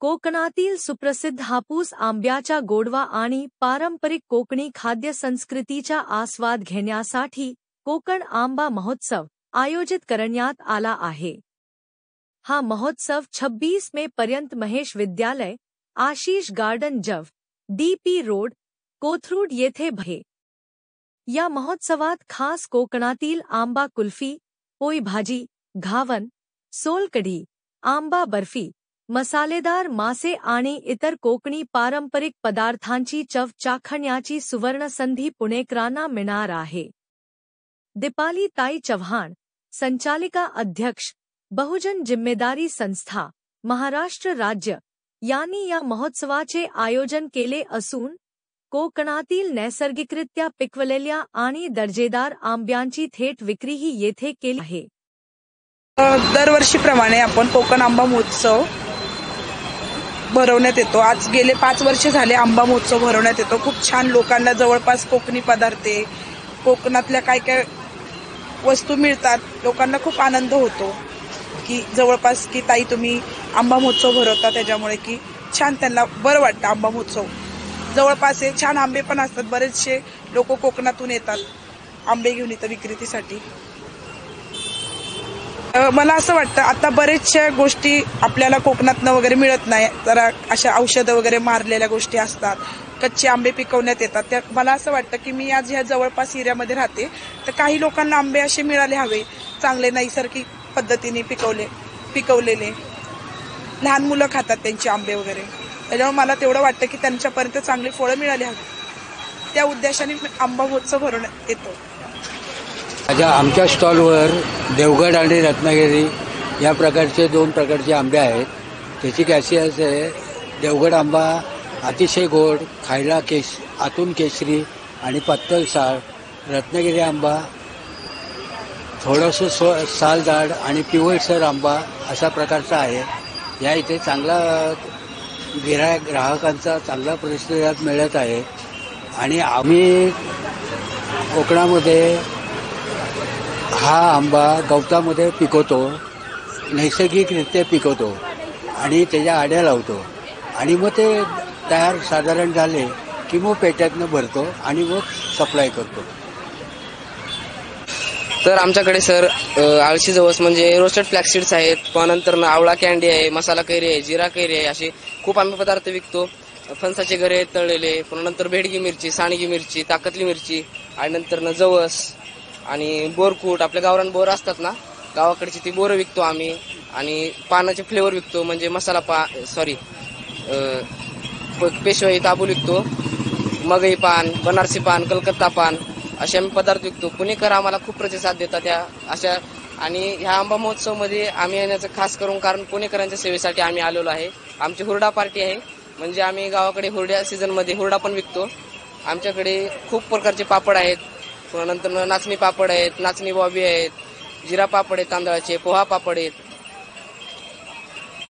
कोकणातील सुप्रसिद्ध हापूस आंब्याच्या गोडवा आणि पारंपरिक कोकणी खाद्य संस्कृतीचा आस्वाद घेण्यासाठी कोकण आंबा महोत्सव आयोजित करण्यात आला आहे। हा महोत्सव 26 मे पर्यंत महेश विद्यालय, आशिष गार्डन जव, DP रोड, कोथरूड येथे भरे। या महोत्सवात खास कोकणातील आंबा कुल्फी, पोळी भाजी, घावन, सोलकढी, आंबा बर्फी, मसालेदार मासे आणि इतर कोकणी पारंपरिक पदार्थांची चव चाखण्याची सुवर्ण संधी पुणेकरांना मिळणार आहे। दीपाली ताई चव्हाण, संचालिका अध्यक्ष, बहुजन जिम्मेदारी संस्था, महाराष्ट्र राज्य यांनी या महोत्सवाचे आयोजन केले असून कोकणातील नैसर्गिकरित्या पिकवलेल्या आणि दर्जेदार आंब्यांची थेट विक्रीही येथे केली आहे। दरवर्षीप्रमाणे आपण कोकण आंबा महोत्सव भरवण्यात येतो। आज गेले 5 वर्ष झाले आंबा महोत्सव भरवण्यात येतो। खूप छान लोकांना जवळपास कोकणी पदार्थ, कोकणातल्या काय काय वस्तू मिळतात। लोकांना खूप आनंद होतो की जवळपास की ताई तुम्ही आंबा महोत्सव भरवता, त्याच्यामुळे की छान त्यांना बरं वाटतं। आंबा महोत्सव जवळपास छान आंबे पण असतात, बरेचसे लोक कोकणातून येतात आंबे घेऊन इथं विक्रीसाठी। मला असं वाटतं आता बरेचशा गोष्टी आपल्याला कोकणातनं वगैरे मिळत नाही, जरा अशा औषधं वगैरे मारलेल्या गोष्टी असतात, कच्चे आंबे पिकवण्यात येतात। त्या मला असं वाटतं की मी आज ह्या जवळपास एरियामध्ये राहते, तर काही लोकांना आंबे असे मिळाले हवे, चांगले नैसर्गिक पद्धतीने पिकवलेले। लहान मुलं खातात त्यांचे आंबे वगैरे, त्याच्यामुळे मला तेवढं वाटतं की त्यांच्यापर्यंत चांगली फळं मिळाली हवी, त्या उद्देशाने आंबा महोत्सव भरवण्यात येतो। आमच्या स्टॉलवर देवगड आणि रत्नागिरी या प्रकारचे 2 प्रकारचे आंबे आहेत। त्याची खासियत आहे, देवगड आंबा अतिशय गोड, खायला आतून केशरी आणि पातळसाळ। रत्नागिरी आंबा थोडंसं साल जाड आणि पिवळसर आंबा अशा प्रकारचा आहे। या इथे चांगला ग्राहकांचा चांगला प्रतिसाद मिळत आहे आणि आम्ही कोकणामध्ये हा आंबा गवतामध्ये पिकवतो, नैसर्गिकरित्या पिकवतो आणि त्याच्या आड्या लावतो आणि मग ते तयार साधारण झाले की मग पेट्यातनं भरतो आणि मग सप्लाय करतो। तर आमच्याकडे सर आळशी जवस म्हणजे रोस्टेड फ्लॅक्सीड्स आहेत, पण नंतर आवळा कॅन्डी आहे, मसाला कैरी आहे, जिरा कैरी आहे, असे खूप आम्ही पदार्थ विकतो। फणसाचे गरे आहेत तळलेले, पुन्हा नंतर भेडगी मिरची, सांडगी मिरची, ताकतली मिरची आणि नंतर जवस आणि बोरकूट, आपल्या गावरान बोर असतात ना गावाकडची, ती बोरं विकतो आम्ही। आणि पानाचे फ्लेवर विकतो, म्हणजे मसाला पेशवाई ताबूल विकतो, मगई पान, बनारसी पान, कलकत्ता पान असे आम्ही पदार्थ विकतो। पुणेकर आम्हाला खूप प्रतिसाद देतात अशा। आणि ह्या आंबा महोत्सवमध्ये आम्ही येण्याचं खास करून कारण पुणेकरांच्या सेवेसाठी आम्ही आलेलो आहे। आमची हुरडा पार्टी आहे, म्हणजे आम्ही गावाकडे हुरड्या सीझनमध्ये हुरडा पण विकतो। आमच्याकडे खूप प्रकारचे पापड आहेत, नंतर नाचणी पापड आहेत, नाचणी बॉबी आहेत, जिरा पापड आहेत तांदळाचे, पोहा पापड आहेत,